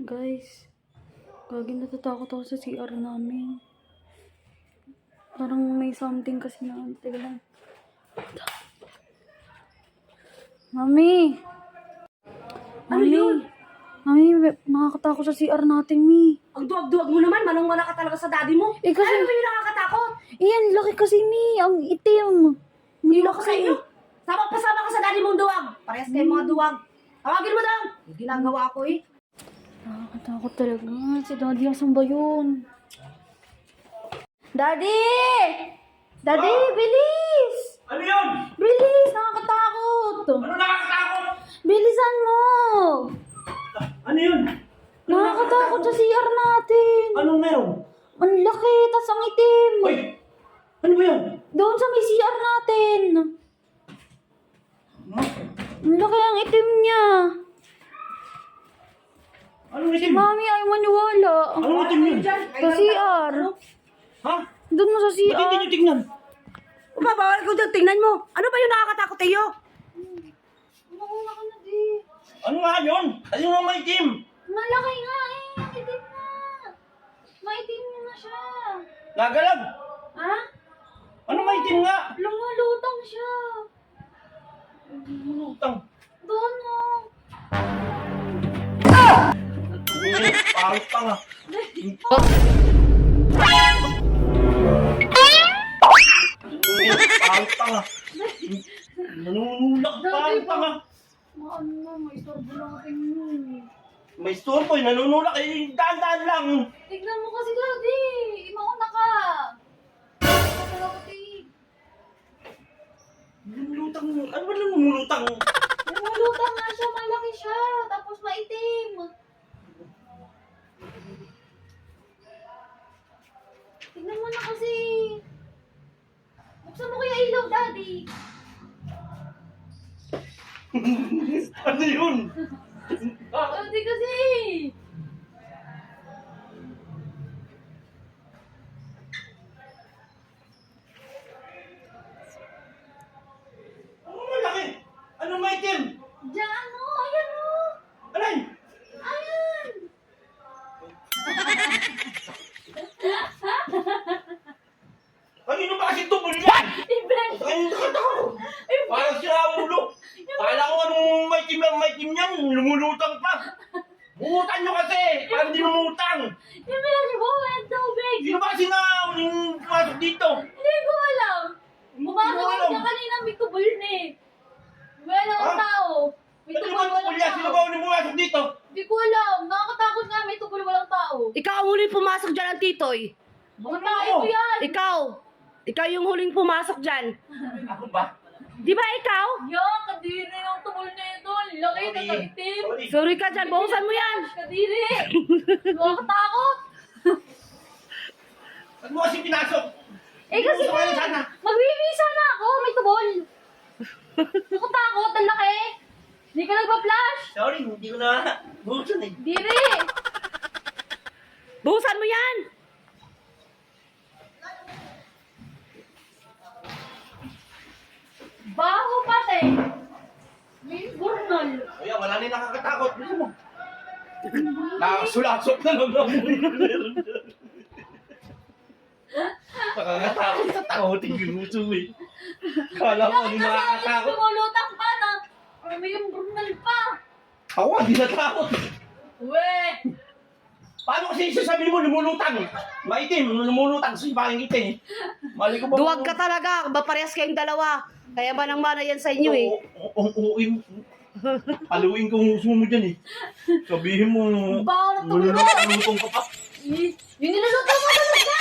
Guys, gagi natatakot ako sa CR namin. Parang may something kasi na. Teka lang. Mami! Ano yun? Mami, nakakatakot sa CR natin, Mi. Ang duwag-duwag mo naman, manong-wala ka talaga sa daddy mo. Eh, kasi- Ano ba yung nakakatakot? Iyan, laki kasi, Mi. Ang itim. Hindi ako sa iyo. Pasama ka sa daddy mong duwag. Parehas kayong mga duwag. Tawagin mo daw. Yung ginagawa ko eh. Nakakatakot talaga. Si Daddy, asan ba yun? Daddy! Daddy, bilis! Ano yun? Bilis! Nakakatakot! Ano nakakatakot? Bilisan mo! Ano yun? Nakakatakot sa CR natin. Anong meron? Ang laki, tas ang itim. Hoy! Ano ba yun? Doon sa may CR natin. Huh? Ang laki ang itim niya. Anong Si itim? Mami ay maniwala. Anong itim yun? Sa CR. Ha? Doon mo sa Ba't hindi CR. nyo tingnan? Bawal ko dyan, tingnan mo. Ano ba yung nakakatakot iyo? Mauna ka na, di. Ano nga yun? Ano nga may itim? Malaki nga eh. Ang itim na. Maitim na siya. Nagalag? Ha? Ano may itim nga? Lumulutang siya. Utang. Doon o. Pangit pa nga. Pangit pa nga. Nanunulak. Pangit pa nga. Ano na, may istorbo natin yun. May storbo eh. Nanunulak eh. Daan-daan lang. Tignan mo kasi, Daddy. Mauna ka. Nakakatakot eh. Lumulutang. Ano ba lumulutang? Lumulutang nga siya. Malaki siya. Tapos maitim. Tignan mo na kasi. Buksan mo kaya ilaw, Daddy. Ano yun? Daddy kasi. Ano malaki? Ano may itim? Diyan o. Ayan o. Alay? Ayan. Kanino ba kasi tubol yan? Ibel. Kanino ka tao? Parang sira ang ulo. Kala ko anong may itim yan. Lumulutang pa. Buutan nyo kasi. Parang di lumutang. Ibel, buwan ang tubig. Sino ba kasi na yung pumasok dito? Hindi ko alam. Pumasok Hindi mo ako alam. niya kanina, may tubol na eh. Wala namang Ha? tao. May Ba't tubol, naman tubol walang yan? Sino ba tao. ulit pumasok dito? Hindi ko alam. Nakakatakot nga, may tubol, walang tao. Ikaw ang huling pumasok dyan ang titoy. Mga tayo ko yan. Ikaw yung huling pumasok dyan. Ako ba? Di ba ikaw? Yan, kadiri yung tubol na ito. Laki, Sorry. tataitim. Sorry. Sorry ka dyan, bawasan mo yan. Kadiri. Nakakatakot. Ba't mo kasi pinasok? Eh kasi Gusto ko yun sana. magbibisa na ako, may tubol. Nakakatakot, ang laki. Hindi ka nagpa-flash. Sorry, hindi ko na busan eh. Diri. Bawasan mo yan. Baho pati. May burnol. Kuya, wala na yung nakakatakot. Gusto mo? Nakasulasok na lang ako. Nakakatakot sa takotin yung uso eh. Kala ko ano yung nakakatakot. Lumulutang pa na. May yung burnol pa. Ako, hindi natakot. We. Paano kasi isasabihin mo lumulutang? Maitim, lumulutang sa ibang itim. Mali ko ba? Duwag ka talaga. Parehas kayong dalawa. Kaya manang-mana yan sa inyo eh. Haluin ko ang uso mo dyan eh. Sabihin mo, Baho na tubig. lulutang ka pa. Yung niluluto mo talaga.